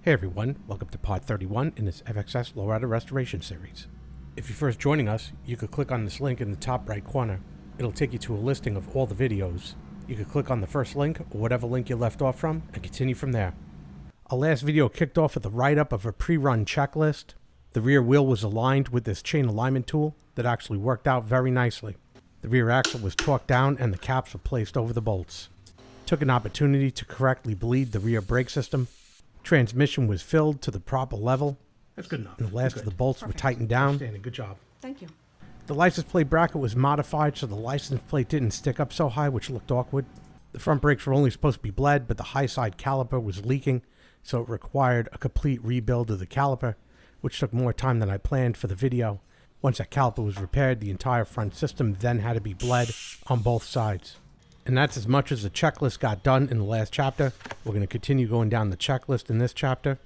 Hey everyone, welcome to part 31 in this FXS Lowrider restoration series. If you're first joining us, you could click on this link in the top right corner. It'll take you to a listing of all the videos. You could click on the first link or whatever link you left off from and continue from there. Our last video kicked off with a write-up of a pre-run checklist. The rear wheel was aligned with this chain alignment tool that actually worked out very nicely. The rear axle was torqued down and the caps were placed over the bolts. Took an opportunity to correctly bleed the rear brake system. Transmission was filled to the proper level. That's good enough. And the last of the bolts were tightened down. Good job. Thank you. The license plate bracket was modified so the license plate didn't stick up so high, which looked awkward. The front brakes were only supposed to be bled, but the high side caliper was leaking, so it required a complete rebuild of the caliper, which took more time than I planned for the video. Once that caliper was repaired, the entire front system then had to be bled on both sides. And that's as much as the checklist got done in the last chapter. We're going to continue going down the checklist in this chapter.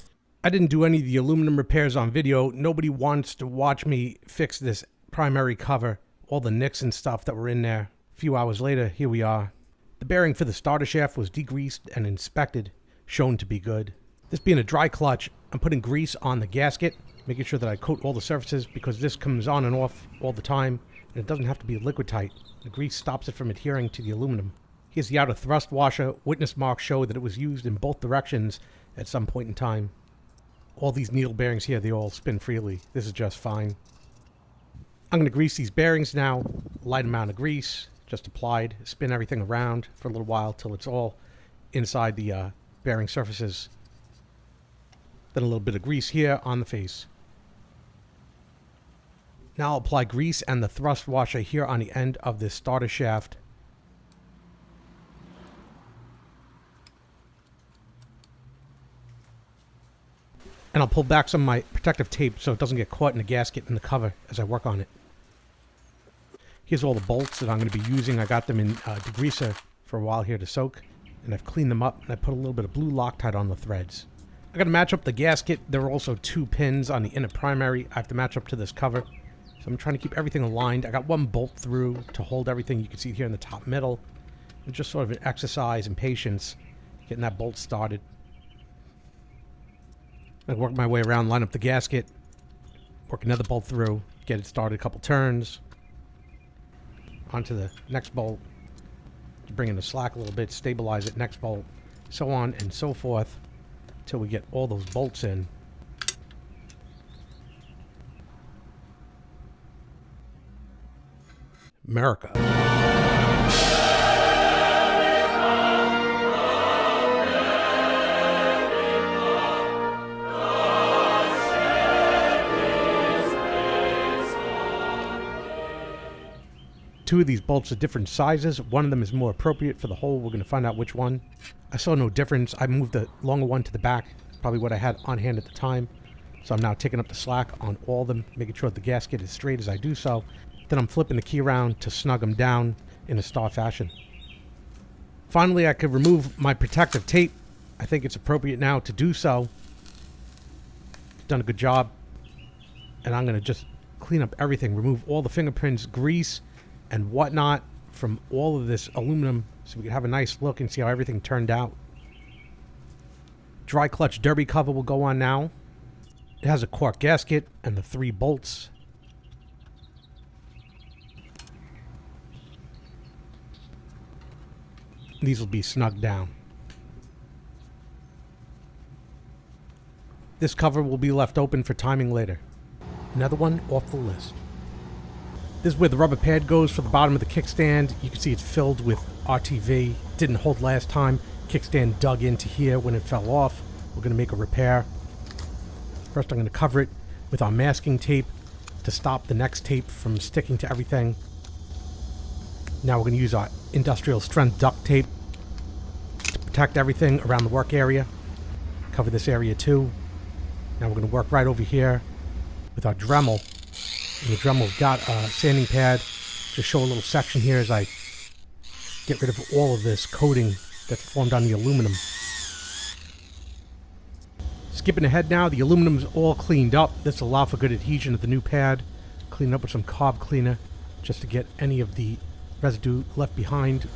I didn't do any of the aluminum repairs on video. Nobody wants to watch me fix this primary cover, all the nicks and stuff that were in there. A few hours later, here we are. The bearing for the starter shaft was degreased and inspected, shown to be good. This being a dry clutch, I'm putting grease on the gasket, making sure that I coat all the surfaces because this comes on and off all the time, and it doesn't have to be liquid tight. The grease stops it from adhering to the aluminum. Here's the outer thrust washer. Witness marks show that it was used in both directions at some point in time. All these needle bearings here, they all spin freely. This is just fine. I'm going to grease these bearings now. Light amount of grease, just applied. Spin everything around for a little while till it's all inside the bearing surfaces. Then a little bit of grease here on the face. Now I'll apply grease and the thrust washer here on the end of this starter shaft. And I'll pull back some of my protective tape so it doesn't get caught in the gasket and the cover as I work on it. Here's all the bolts that I'm going to be using. I got them in degreaser for a while here to soak. And I've cleaned them up and I put a little bit of blue Loctite on the threads. I got to match up the gasket. There are also 2 pins on the inner primary. I have to match up to this cover. So I'm trying to keep everything aligned. I got 1 bolt through to hold everything. You can see it here in the top middle. It's just sort of an exercise in patience, getting that bolt started. I work my way around, line up the gasket, work another bolt through, get it started a couple turns. Onto the next bolt. Bring in the slack a little bit, stabilize it, next bolt, so on and so forth, until we get all those bolts in. America. Two of these bolts are different sizes. One of them is more appropriate for the hole. We're going to find out which one. I saw no difference. I moved the longer one to the back, probably what I had on hand at the time. So I'm now taking up the slack on all of them, making sure the gasket is straight as I do so. Then I'm flipping the key around to snug them down in a star fashion. Finally, I could remove my protective tape. I think it's appropriate now to do so. Done a good job. And I'm going to just clean up everything, remove all the fingerprints, grease, and whatnot from all of this aluminum so we can have a nice look and see how everything turned out. Dry clutch derby cover will go on now. It has a cork gasket and the 3 bolts. These will be snugged down. This cover will be left open for timing later. Another one off the list. This is where the rubber pad goes for the bottom of the kickstand. You can see it's filled with RTV. Didn't hold last time. Kickstand dug into here when it fell off. We're going to make a repair. First I'm going to cover it with our masking tape to stop the next tape from sticking to everything. Now we're going to use our industrial strength duct tape to protect everything around the work area. Cover this area too. Now we're going to work right over here with our Dremel. And the Dremel's got a sanding pad. Just show a little section here as I get rid of all of this coating that's formed on the aluminum. Skipping ahead now, the aluminum's all cleaned up. This will allow for good adhesion of the new pad. Clean it up with some cob cleaner just to get any of the residue left behind.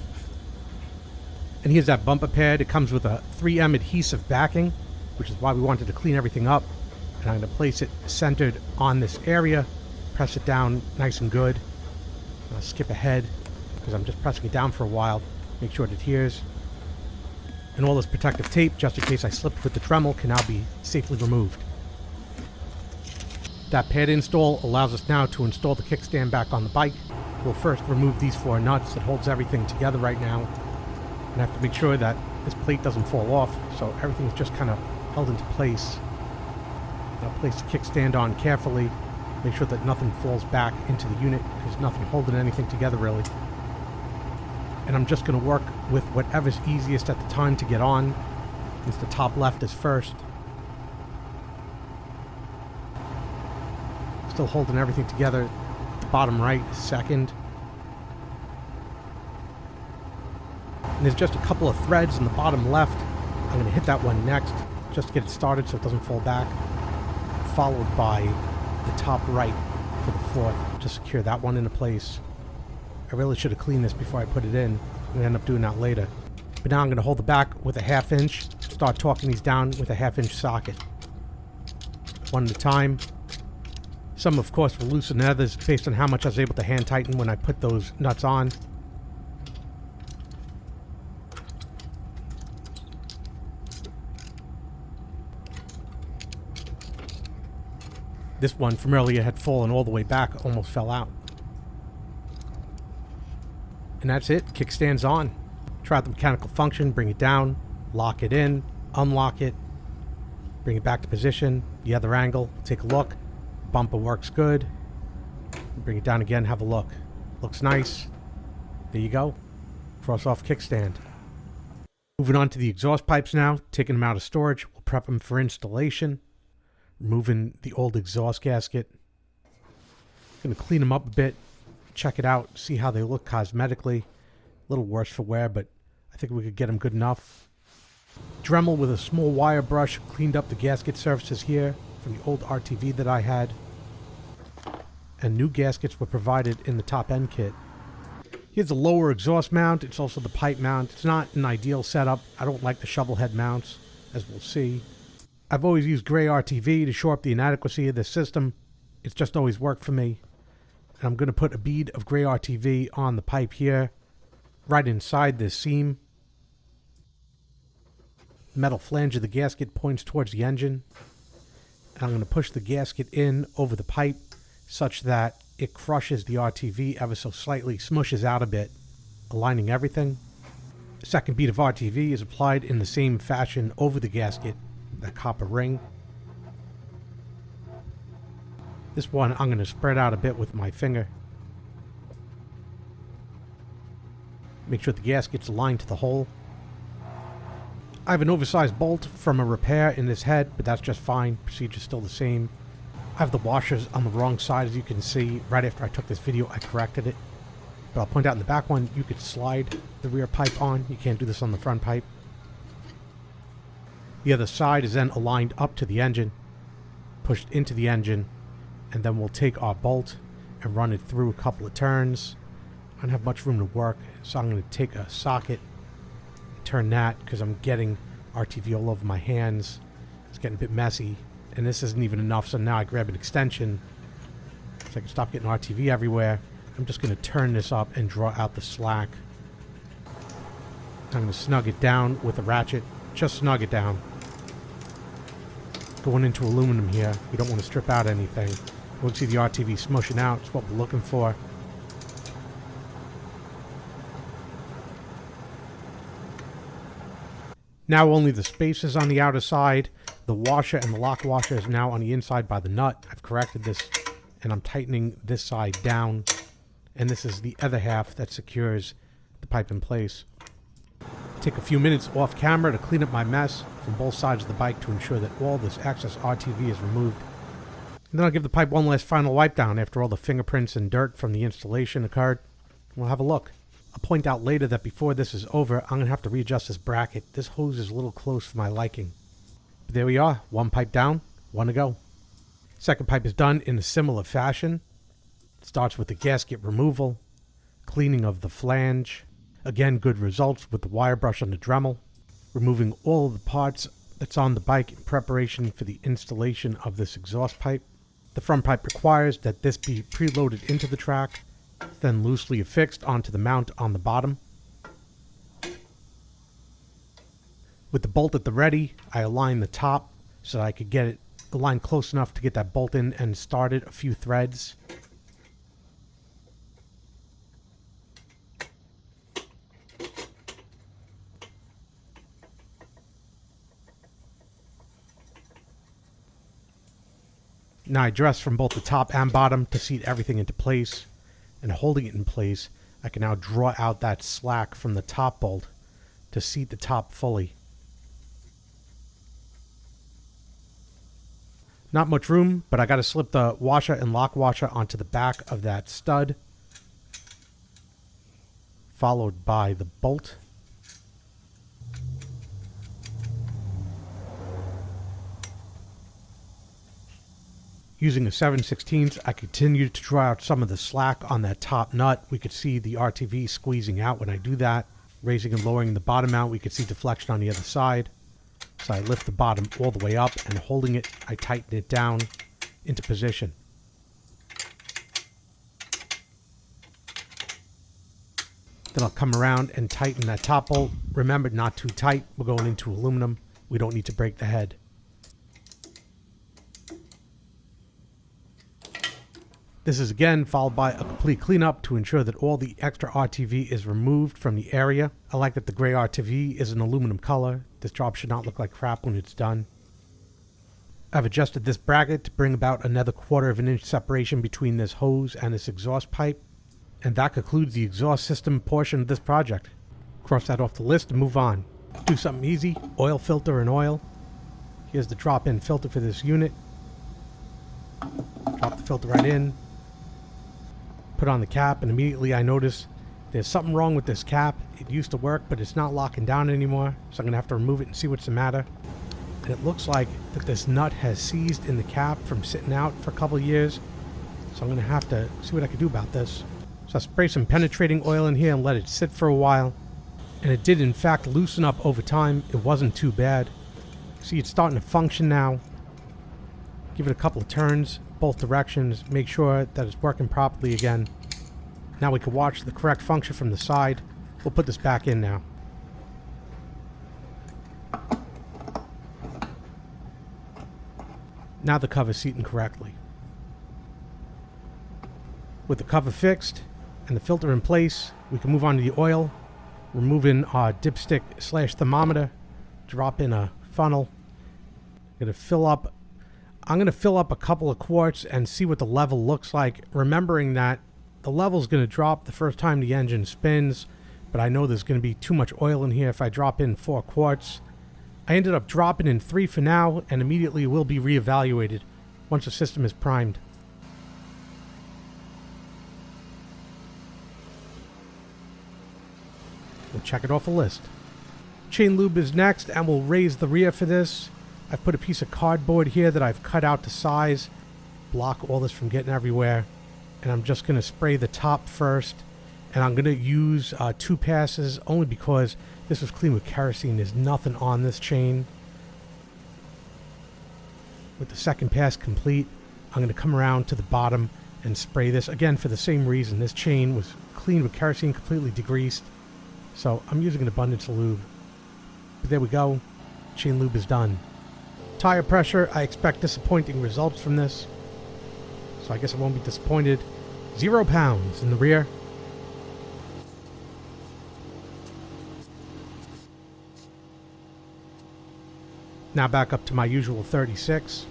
And here's that bumper pad. It comes with a 3M adhesive backing. which is why we wanted to clean everything up. And I'm going to place it centered on this area, press it down nice and good. I'll skip ahead because I'm just pressing it down for a while, make sure it adheres. And all this protective tape, just in case I slipped with the Dremel, can now be safely removed. That pad install allows us now to install the kickstand back on the bike. We'll first remove these 4 nuts that holds everything together right now. And I have to make sure that this plate doesn't fall off, so everything's just kind of held into place. I'll place the kickstand on carefully, make sure that nothing falls back into the unit, because nothing holding anything together really. And I'm just going to work with whatever's easiest at the time to get on, since the top left is first. Still holding everything together. The bottom right is second. And there's just a couple of threads in the bottom left. I'm going to hit that one next, just to get it started so it doesn't fall back. Followed by the top right for the 4th, to secure that one into place. I really should have cleaned this before I put it in. I'm going to end up doing that later. But now I'm going to hold the back with a 1/2 inch, start torquing these down with a 1/2 inch socket. One at a time. Some, of course, were looser than others based on how much I was able to hand tighten when I put those nuts on. This one from earlier had fallen all the way back, almost fell out. And that's it, kickstand's on. Try out the mechanical function, bring it down, lock it in, unlock it, bring it back to position, the other angle, take a look. Bumper works good. Bring it down again, have a look. Looks nice. There you go. Cross off kickstand. Moving on to the exhaust pipes now, taking them out of storage. We'll prep them for installation. Removing the old exhaust gasket. Gonna clean them up a bit, check it out, see how they look cosmetically. A little worse for wear, but I think we could get them good enough. Dremel with a small wire brush cleaned up the gasket surfaces here from the old RTV that I had. And new gaskets were provided in the top end kit. Here's the lower exhaust mount. It's also the pipe mount. It's not an ideal setup. I don't like the Shovelhead mounts, as we'll see. I've always used gray RTV to shore up the inadequacy of this system. It's just always worked for me. And I'm going to put a bead of gray RTV on the pipe here, right inside this seam. The metal flange of the gasket points towards the engine. And I'm going to push the gasket in over the pipe such that it crushes the RTV ever so slightly, smushes out a bit, aligning everything. The second bead of RTV is applied in the same fashion over the gasket, that copper ring. This one I'm going to spread out a bit with my finger. Make sure the gasket's aligned to the hole. I have an oversized bolt from a repair in this head, but that's just fine. Procedure's still the same. I have the washers on the wrong side, as you can see. Right after I took this video, I corrected it. But I'll point out in the back one, you could slide the rear pipe on. You can't do this on the front pipe. The other side is then aligned up to the engine, pushed into the engine, and then we'll take our bolt and run it through a couple of turns. I don't have much room to work, so I'm going to take a socket, turn that, because I'm getting RTV all over my hands. It's getting a bit messy, and this isn't even enough, so now I grab an extension so I can stop getting RTV everywhere. I'm just going to turn this up and draw out the slack. I'm going to snug it down with a ratchet. Just snug it down. Going into aluminum here. We don't want to strip out anything. We'll see the RTV smushing out. It's what we're looking for. Now only the space is on the outer side. The washer and the lock washer is now on the inside by the nut. I've corrected this, and I'm tightening this side down. And this is the other half that secures the pipe in place. Take a few minutes off camera to clean up my mess from both sides of the bike to ensure that all this excess RTV is removed. And then I'll give the pipe one last final wipe down after all the fingerprints and dirt from the installation occurred. We'll have a look. I'll point out later that before this is over, I'm going to have to readjust this bracket. This hose is a little close for my liking. But there we are. One pipe down, one to go. Second pipe is done in a similar fashion. It starts with the gasket removal, cleaning of the flange. Again, good results with the wire brush on the Dremel. Removing all of the parts that's on the bike in preparation for the installation of this exhaust pipe. The front pipe requires that this be preloaded into the track, then loosely affixed onto the mount on the bottom. With the bolt at the ready, I align the top so that I could get it aligned close enough to get that bolt in and started a few threads. Now I dress from both the top and bottom to seat everything into place, and holding it in place, I can now draw out that slack from the top bolt to seat the top fully. Not much room, but I got to slip the washer and lock washer onto the back of that stud, followed by the bolt. Using a 7/16, I continued to draw out some of the slack on that top nut. We could see the RTV squeezing out when I do that. Raising and lowering the bottom out, we could see deflection on the other side. So I lift the bottom all the way up, and holding it, I tighten it down into position. Then I'll come around and tighten that top bolt. Remember, not too tight. We're going into aluminum. We don't need to break the head. This is again followed by a complete cleanup to ensure that all the extra RTV is removed from the area. I like that the gray RTV is an aluminum color. This job should not look like crap when it's done. I've adjusted this bracket to bring about another 1/4 of an inch separation between this hose and this exhaust pipe. And that concludes the exhaust system portion of this project. Cross that off the list and move on. Do something easy, oil filter and oil. Here's the drop-in filter for this unit. Drop the filter right in. Put on the cap, and immediately I notice there's something wrong with this cap. It used to work, but it's not locking down anymore, so I'm going to have to remove it and see what's the matter. And it looks like that this nut has seized in the cap from sitting out for a couple of years, so I'm going to have to see what I can do about this. So I spray some penetrating oil in here and let it sit for a while, and it did in fact loosen up over time. It wasn't too bad. See, it's starting to function now. Give it a couple of turns, both directions, make sure that it's working properly again. Now we can watch the correct function from the side. We'll put this back in now. Now the cover's seating correctly. With the cover fixed and the filter in place, we can move on to the oil. We're moving our dipstick / thermometer, drop in a funnel. I'm going to fill up a couple of quarts and see what the level looks like, remembering that the level is going to drop the first time the engine spins, but I know there's going to be too much oil in here if I drop in 4 quarts. I ended up dropping in 3 for now, and immediately will be reevaluated once the system is primed. We'll check it off the list. Chainlube is next, and we'll raise the rear for this. I've put a piece of cardboard here that I've cut out to size, block all this from getting everywhere, and I'm just going to spray the top first, and I'm going to use 2 passes only because this was cleaned with kerosene. There's nothing on this chain. With the second pass complete, I'm going to come around to the bottom and spray this again for the same reason. This chain was cleaned with kerosene, completely degreased, so I'm using an abundance of lube. But there we go. Chainlube is done. Tire pressure, I expect disappointing results from this, so I guess I won't be disappointed. 0 pounds in the rear. Now back up to my usual 36.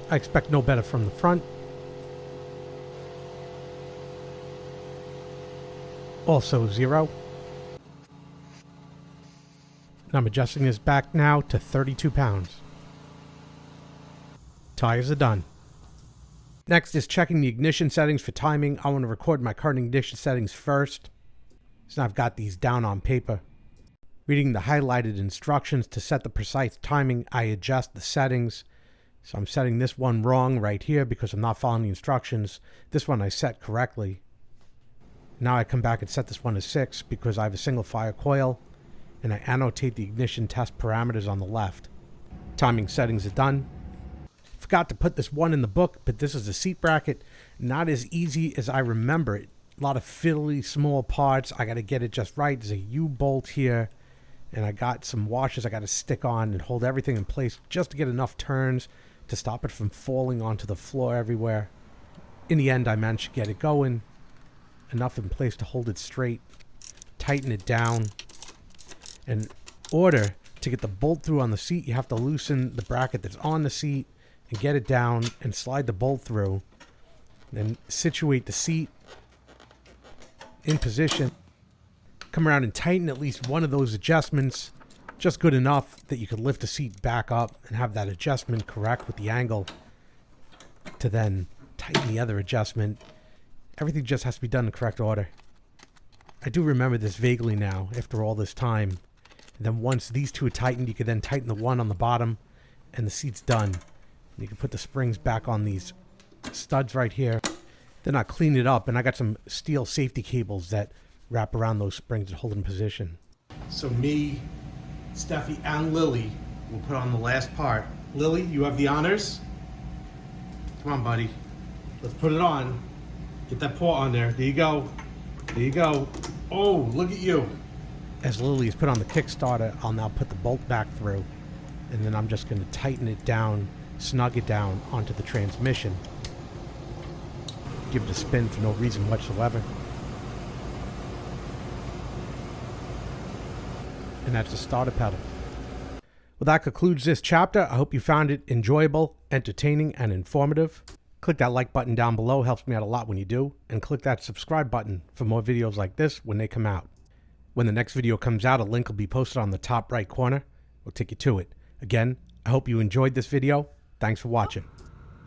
I expect no better from the front. Also 0. I'm adjusting this back now to 32 pounds. Tires are done. Next is checking the ignition settings for timing. I want to record my current ignition settings first, so I've got these down on paper. Reading the highlighted instructions to set the precise timing, I adjust the settings. So I'm setting this one wrong right here because I'm not following the instructions. This one I set correctly. Now I come back and set this one to 6 because I have a single fire coil, and I annotate the ignition test parameters on the left. Timing settings are done. Forgot to put this one in the book, but this is a seat bracket. Not as easy as I remember it. A lot of fiddly small parts. I got to get it just right. There's a U-bolt here, and I got some washers I got to stick on and hold everything in place just to get enough turns to stop it from falling onto the floor everywhere. In the end, I managed to get it going. Enough in place to hold it straight, tighten it down. In order to get the bolt through on the seat, you have to loosen the bracket that's on the seat and get it down and slide the bolt through. Then situate the seat in position. Come around and tighten at least one of those adjustments, just good enough that you could lift the seat back up and have that adjustment correct with the angle to then tighten the other adjustment. Everything just has to be done in the correct order. I do remember this vaguely now after all this time. And then once these two are tightened, you can then tighten the one on the bottom and the seat's done. And you can put the springs back on these studs right here. Then I clean it up, and I got some steel safety cables that wrap around those springs and hold them in position. So me, Steffi, and Lily will put on the last part. Lily, you have the honors. Come on, buddy. Let's put it on. Get that paw on there. There you go. There you go. Oh, look at you. As Lily is put on the Kickstarter, I'll now put the bolt back through, and then I'm just going to tighten it down, snug it down onto the transmission. Give it a spin for no reason whatsoever. And that's the starter pedal. Well, that concludes this chapter. I hope you found it enjoyable, entertaining, and informative. Click that like button down below, helps me out a lot when you do, and click that subscribe button for more videos like this when they come out. When the next video comes out, a link will be posted on the top right corner. We'll take you to it. Again, I hope you enjoyed this video. Thanks for watching.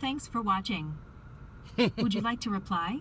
Thanks for watching. Would you like to reply?